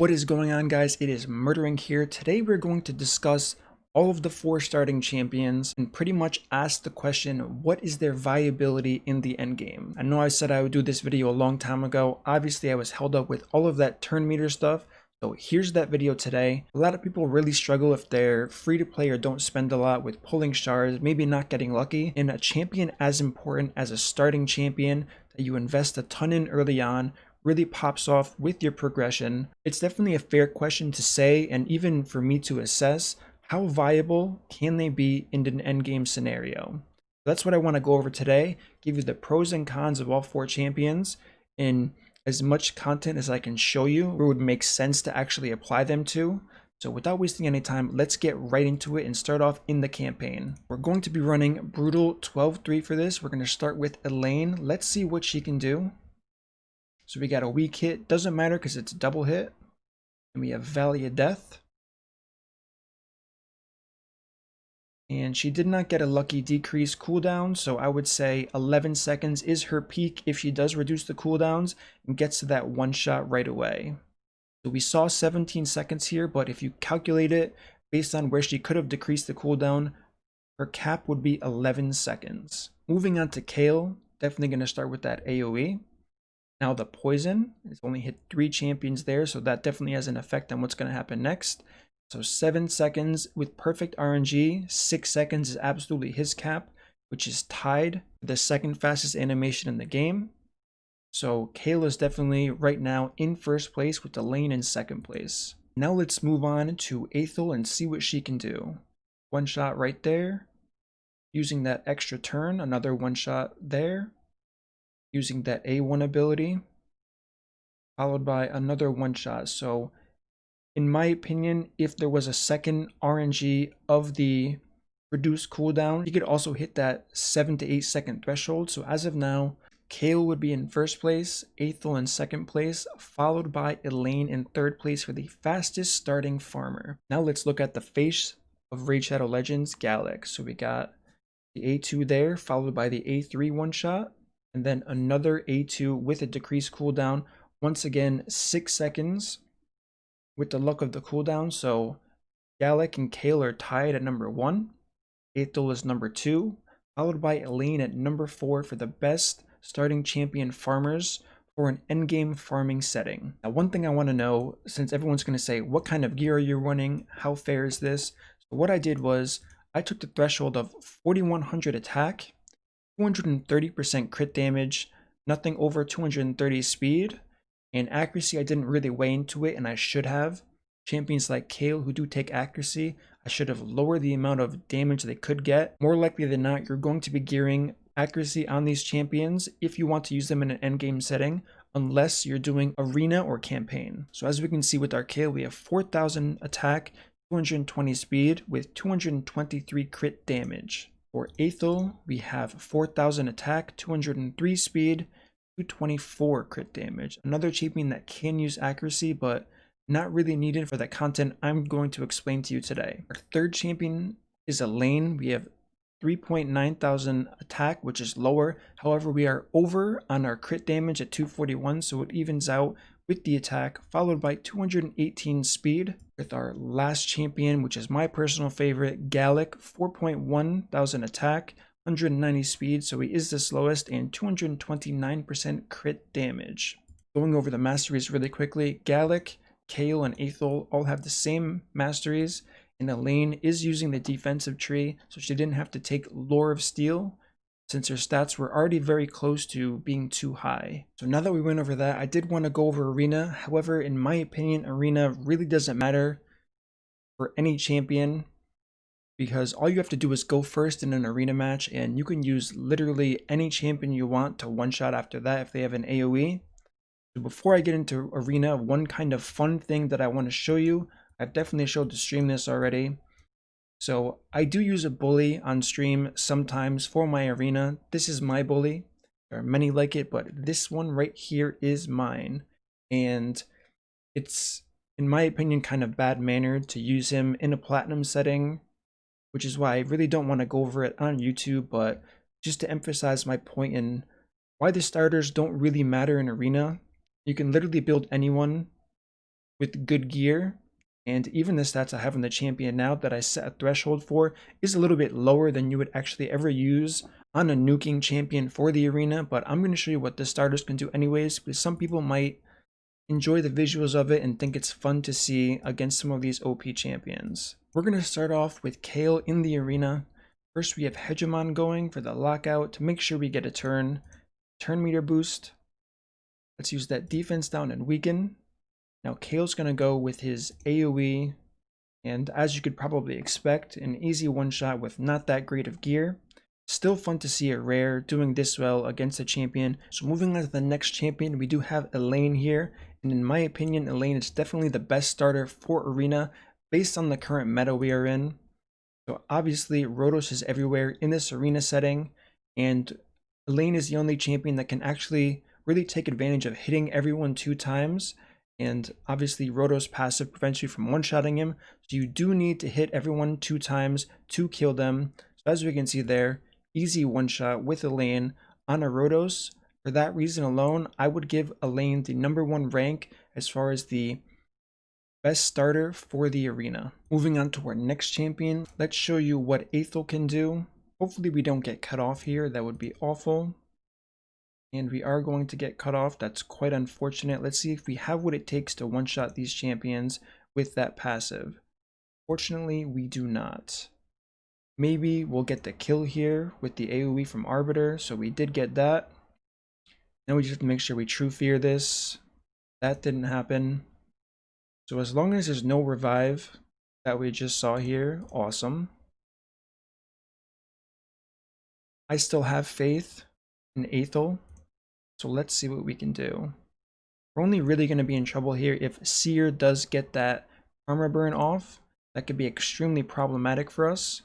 What is going on, guys? It is MurderInc here. Today we're going to discuss all of the 4 starting champions and pretty much ask the question, what is their viability in the endgame? I know I said I would do this video a long time ago. Obviously I was held up with all of that turn meter stuff. So here's that video today. A lot of people really struggle if they're free to play or don't spend a lot with pulling shards, maybe not getting lucky. And a champion as important as a starting champion that you invest a ton in early on really pops off with your progression. It's definitely a fair question to say, and even for me to assess, how viable can they be in an endgame scenario? That's what I want to go over today, give you the pros and cons of all 4 champions in as much content as I can show you where it would make sense to actually apply them to. So without wasting any time, let's get right into it and start off in the campaign. We're going to be running Brutal 12-3 for this. We're going to start with Elaine. Let's see what she can do. So we got a weak hit, doesn't matter because it's a double hit. And we have Valley of Death. And she did not get a lucky decrease cooldown, so I would say 11 seconds is her peak if she does reduce the cooldowns and gets to that one shot right away. So we saw 17 seconds here, but if you calculate it based on where she could have decreased the cooldown, her cap would be 11 seconds. Moving on to Kale, definitely going to start with that AoE. Now the poison, it's only hit 3 champions there, so that definitely has an effect on what's going to happen next. So 7 seconds with perfect RNG, 6 seconds is absolutely his cap, which is tied for the second fastest animation in the game. So Kale is definitely right now in first place with Elaine in second place. Now let's move on to Aethel and see what she can do. One shot right there. Using that extra turn, another one shot there. Using that A1 ability, followed by another one shot. So in my opinion, if there was a second RNG of the reduced cooldown, you could also hit that 7 to 8 second threshold. So as of now, Kale would be in first place, Aethel in second place, followed by Elaine in third place for the fastest starting farmer. Now let's look at the face of Raid Shadow Legends, Gallic. So we got the A2 there, followed by the A3 one shot. And then another A2 with a decreased cooldown. Once again, 6 seconds with the luck of the cooldown. So Gallic and Kale are tied at number 1. Aethel is number 2, followed by Elaine at number 4 for the best starting champion farmers for an endgame farming setting. Now, one thing I want to know, since everyone's going to say, what kind of gear are you running? How fair is this? So what I did was I took the threshold of 4100 attack, 230% crit damage, nothing over 230 speed, and accuracy I didn't really weigh into it, and I should have. Champions like Kale who do take accuracy, I should have lowered the amount of damage they could get. More likely than not, you're going to be gearing accuracy on these champions if you want to use them in an endgame setting, unless you're doing arena or campaign. So as we can see with our Kale, we have 4000 attack, 220 speed with 223 crit damage. For Aethel, we have 4000 attack, 203 speed, 224 crit damage. Another champion that can use accuracy, but not really needed for the content I'm going to explain to you today. Our third champion is Elaine. We have 3,900 attack, which is lower. However, we are over on our crit damage at 241, so it evens out with the attack, followed by 218 speed. With our last champion, which is my personal favorite, Gallic, 4,100 attack, 190 speed, so he is the slowest, and 229% crit damage. Going over the masteries really quickly, Gallic, Kale, and Aethel all have the same masteries, and Elaine is using the defensive tree, so she didn't have to take Lore of Steel, since her stats were already very close to being too high. So now that we went over that, I did want to go over Arena. However, in my opinion, Arena really doesn't matter for any champion, because all you have to do is go first in an arena match, and you can use literally any champion you want to one-shot after that if they have an AoE. So before I get into Arena, one kind of fun thing that I want to show you, I've definitely showed the stream this already. So I do use a bully on stream sometimes for my arena. This is my bully. There are many like it, but this one right here is mine. And it's, in my opinion, kind of bad mannered to use him in a platinum setting, which is why I really don't want to go over it on YouTube, but just to emphasize my point in why the starters don't really matter in arena. You can literally build anyone with good gear. And even the stats I have on the champion now that I set a threshold for is a little bit lower than you would actually ever use on a nuking champion for the arena. But I'm going to show you what the starters can do anyways, because some people might enjoy the visuals of it and think it's fun to see against some of these OP champions. We're going to start off with Kayle in the arena. First we have Hegemon going for the lockout to make sure we get a turn meter boost. Let's use that defense down and weaken. Now Kayle's going to go with his AoE, and as you could probably expect, an easy one-shot with not that great of gear. Still fun to see a rare doing this well against a champion. So moving on to the next champion, we do have Elaine here, and in my opinion, Elaine is definitely the best starter for Arena based on the current meta we are in. So obviously Rotos is everywhere in this arena setting, and Elaine is the only champion that can actually really take advantage of hitting everyone 2 times. And obviously Rotos passive prevents you from one-shotting him, so you do need to hit everyone 2 times to kill them. So as we can see there, easy one-shot with Elaine on a Rotos. For that reason alone, I would give Elaine the #1 rank as far as the best starter for the arena. Moving on to our next champion, let's show you what Aethel can do. Hopefully we don't get cut off here, that would be awful. And we are going to get cut off. That's quite unfortunate. Let's see if we have what it takes to one-shot these champions with that passive. Fortunately, we do not. Maybe we'll get the kill here with the AoE from Arbiter. So we did get that. Now we just have to make sure we true fear this. That didn't happen. So as long as there's no revive that we just saw here, awesome. I still have faith in Aethel. So let's see what we can do. We're only really going to be in trouble here if Seer does get that armor burn off. That could be extremely problematic for us.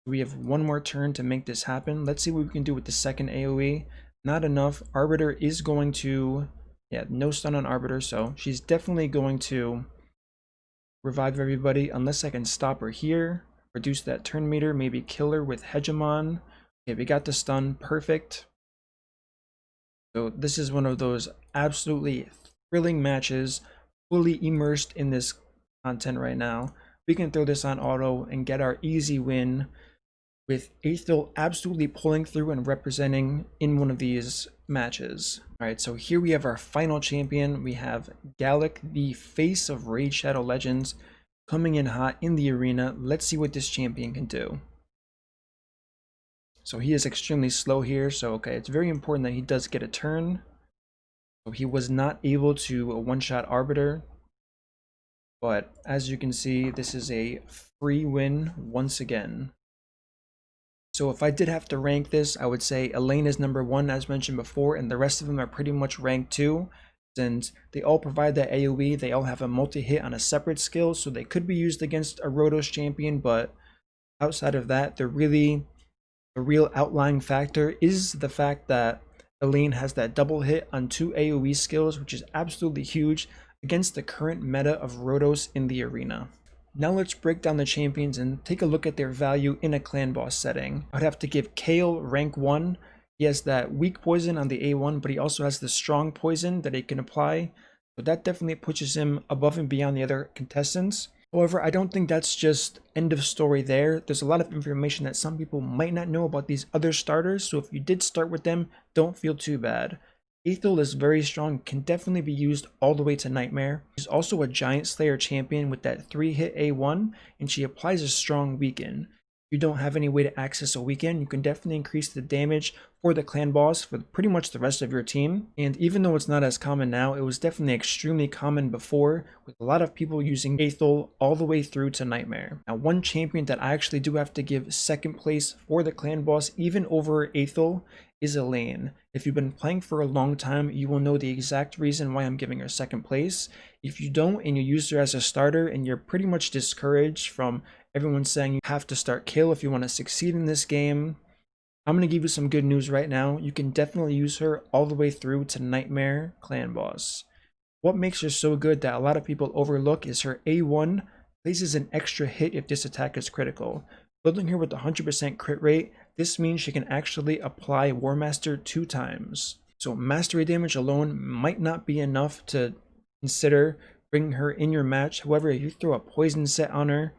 We have one more turn to make this happen. Let's see what we can do with the second AoE. Not enough. Arbiter is going to... yeah, no stun on Arbiter, so she's definitely going to revive everybody unless I can stop her here. Reduce that turn meter, maybe kill her with Hegemon. Okay, we got the stun. Perfect. So this is one of those absolutely thrilling matches, fully immersed in this content right now. We can throw this on auto and get our easy win with Aethel absolutely pulling through and representing in one of these matches. Alright, so here we have our final champion. We have Gallic, the face of Raid Shadow Legends, coming in hot in the arena. Let's see what this champion can do. So he is extremely slow here, so okay, it's very important that he does get a turn. So he was not able to one-shot Arbiter, but as you can see, this is a free win once again. So if I did have to rank this, I would say Elaine is #1 as mentioned before, and the rest of them are pretty much ranked 2. Since they all provide that AoE, they all have a multi-hit on a separate skill, so they could be used against a Rotos champion, but outside of that, they're really... the real outlying factor is the fact that Elaine has that double hit on 2 AoE skills, which is absolutely huge against the current meta of Rotos in the arena. Now let's break down the champions and take a look at their value in a clan boss setting. I'd have to give Kayle rank 1. He has that weak poison on the A1, but he also has the strong poison that he can apply. So that definitely pushes him above and beyond the other contestants. However, I don't think that's just end of story there. There's a lot of information that some people might not know about these other starters, so if you did start with them, don't feel too bad. Aethel is very strong, can definitely be used all the way to Nightmare. She's also a Giant Slayer champion with that 3-hit A1, and she applies a strong weaken. If you don't have any way to access a weaken, you can definitely increase the damage for the clan boss for pretty much the rest of your team. And even though it's not as common now, it was definitely extremely common before, with a lot of people using Aethel all the way through to Nightmare. Now, one champion that I actually do have to give second place for the clan boss, even over Aethel, is Elaine. If you've been playing for a long time, you will know the exact reason why I'm giving her second place. If you don't and you use her as a starter and you're pretty much discouraged from everyone saying you have to start Kayle if you want to succeed in this game, I'm going to give you some good news right now. You can definitely use her all the way through to Nightmare clan boss. What makes her so good that a lot of people overlook is her A1 places an extra hit if this attack is critical. Building her with 100% crit rate, this means she can actually apply War Master 2 times. So mastery damage alone might not be enough to consider bring her in your match. However, if you throw a poison set on her,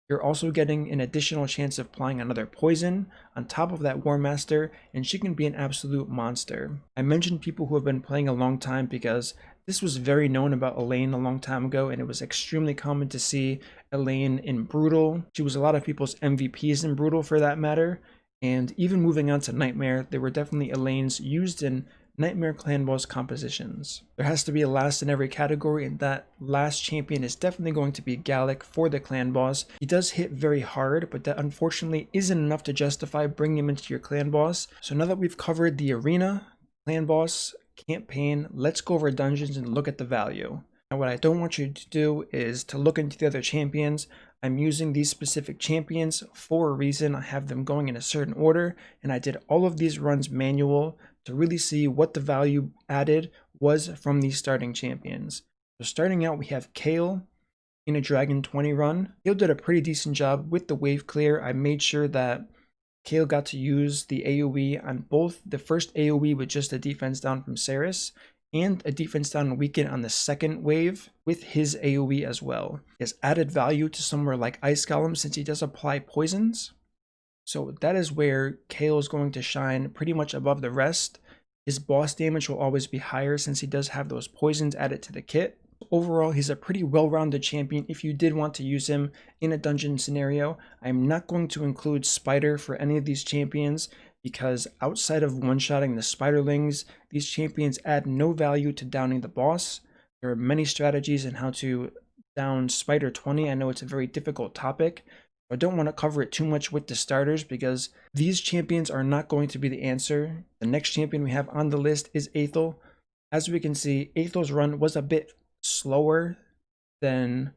you're also getting an additional chance of applying another poison on top of that War Master, and she can be an absolute monster. I mentioned people who have been playing a long time because this was very known about Elaine a long time ago, and it was extremely common to see Elaine in Brutal. She was a lot of people's MVPs in Brutal for that matter, and even moving on to Nightmare, there were definitely Elaines used in Nightmare Clan Boss compositions. There has to be a last in every category, and that last champion is definitely going to be Gallic for the Clan Boss. He does hit very hard, but that unfortunately isn't enough to justify bringing him into your Clan Boss. So now that we've covered the Arena, Clan Boss, campaign, let's go over dungeons and look at the value. Now what I don't want you to do is to look into the other champions. I'm using these specific champions for a reason. I have them going in a certain order, and I did all of these runs manual to really see what the value added was from these starting champions. So starting out, we have Kale in a Dragon 20 run. Kale did a pretty decent job with the wave clear. I made sure that Kale got to use the AoE on both the first AoE with just a defense down from Ceres and a defense down weaken on the second wave with his AoE as well. He has added value to somewhere like Ice Golem since he does apply poisons. So that is where Kale is going to shine pretty much above the rest. His boss damage will always be higher since he does have those poisons added to the kit. Overall, he's a pretty well-rounded champion if you did want to use him in a dungeon scenario. I'm not going to include Spider for any of these champions because outside of one-shotting the Spiderlings, these champions add no value to downing the boss. There are many strategies in how to down Spider 20. I know it's a very difficult topic. I don't want to cover it too much with the starters because these champions are not going to be the answer. The next champion we have on the list is Aethel. As we can see, Aethel's run was a bit slower than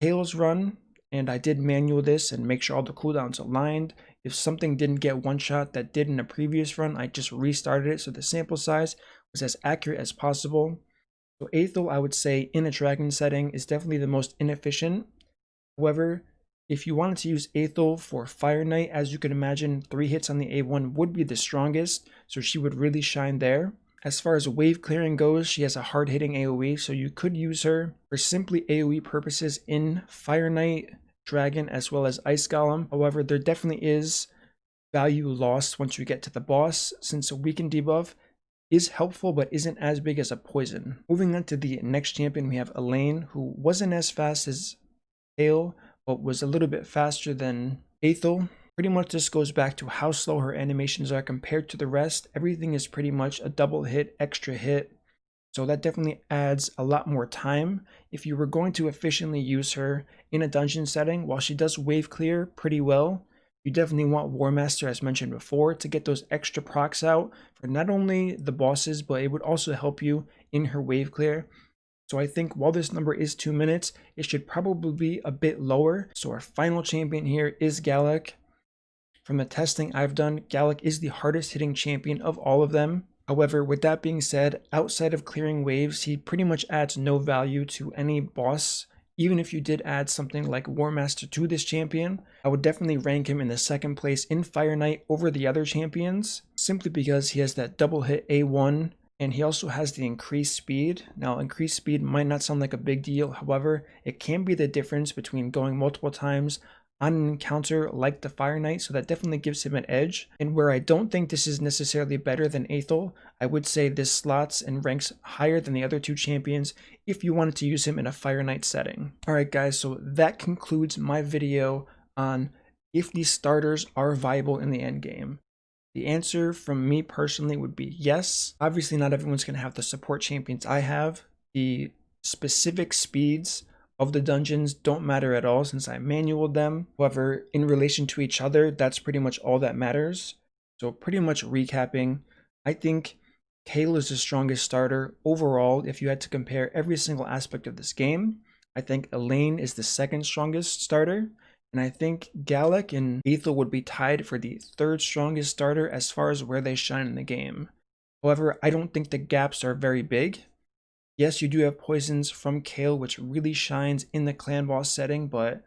Kale's run, and I did manual this and make sure all the cooldowns aligned. If something didn't get one shot that did in a previous run, I just restarted it so the sample size was as accurate as possible. So Aethel, I would say, in a dragon setting is definitely the most inefficient. However, if you wanted to use Aethel for Fire Knight, as you can imagine, 3 hits on the A1 would be the strongest, so she would really shine there. As far as wave clearing goes, she has a hard-hitting AoE, so you could use her for simply AoE purposes in Fire Knight, Dragon, as well as Ice Golem. However, there definitely is value lost once you get to the boss, since a weaken debuff is helpful but isn't as big as a poison. Moving on to the next champion, we have Elaine, who wasn't as fast as Kale, but was a little bit faster than Aethel. Pretty much this goes back to how slow her animations are compared to the rest. Everything is pretty much a double hit, extra hit. So that definitely adds a lot more time. If you were going to efficiently use her in a dungeon setting, while she does wave clear pretty well, you definitely want War Master, as mentioned before, to get those extra procs out for not only the bosses, but it would also help you in her wave clear. So I think while this number is 2 minutes, it should probably be a bit lower. So our final champion here is Gallic. From the testing I've done, Gallic is the hardest hitting champion of all of them. However, with that being said, outside of clearing waves, he pretty much adds no value to any boss. Even if you did add something like War Master to this champion, I would definitely rank him in the second place in Fire Knight over the other champions, simply because he has that double hit A1, and he also has the increased speed. Now, increased speed might not sound like a big deal, however, it can be the difference between going multiple times on an encounter like the Fire Knight, so that definitely gives him an edge. And where I don't think this is necessarily better than Aethel, I would say this slots and ranks higher than the other two champions if you wanted to use him in a Fire Knight setting. Alright guys, so that concludes my video on if these starters are viable in the end game. The answer from me personally would be yes. Obviously not everyone's going to have the support champions I have. The specific speeds of the dungeons don't matter at all since I manualed them. However, in relation to each other, that's pretty much all that matters. So pretty much recapping, I think Kale is the strongest starter overall if you had to compare every single aspect of this game. I think Elaine is the second strongest starter. And I think Gallic and Aethel would be tied for the third strongest starter as far as where they shine in the game. However, I don't think the gaps are very big. Yes, you do have poisons from Kale, which really shines in the clan boss setting, but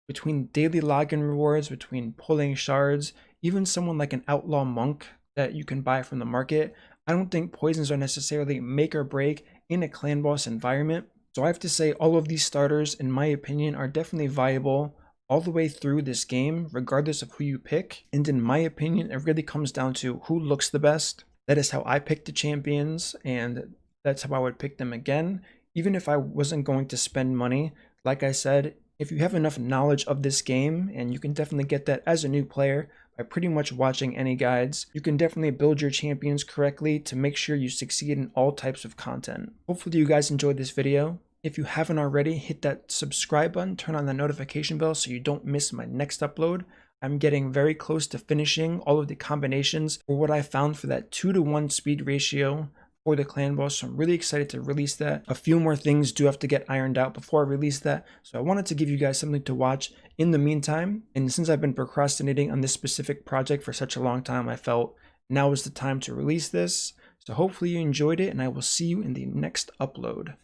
between daily login rewards, between pulling shards, even someone like an outlaw monk that you can buy from the market, I don't think poisons are necessarily make or break in a clan boss environment. So I have to say all of these starters, in my opinion, are definitely viable all the way through this game, regardless of who you pick. And in my opinion, it really comes down to who looks the best. That is how I picked the champions, and that's how I would pick them again. Even if I wasn't going to spend money, like I said, if you have enough knowledge of this game, and you can definitely get that as a new player by pretty much watching any guides, you can definitely build your champions correctly to make sure you succeed in all types of content. Hopefully you guys enjoyed this video. If you haven't already, hit that subscribe button, turn on the notification bell so you don't miss my next upload. I'm getting very close to finishing all of the combinations for what I found for that 2-to-1 speed ratio for the clan boss, so I'm really excited to release that. A few more things do have to get ironed out before I release that, so I wanted to give you guys something to watch in the meantime. And since I've been procrastinating on this specific project for such a long time, I felt now is the time to release this. So hopefully you enjoyed it, and I will see you in the next upload.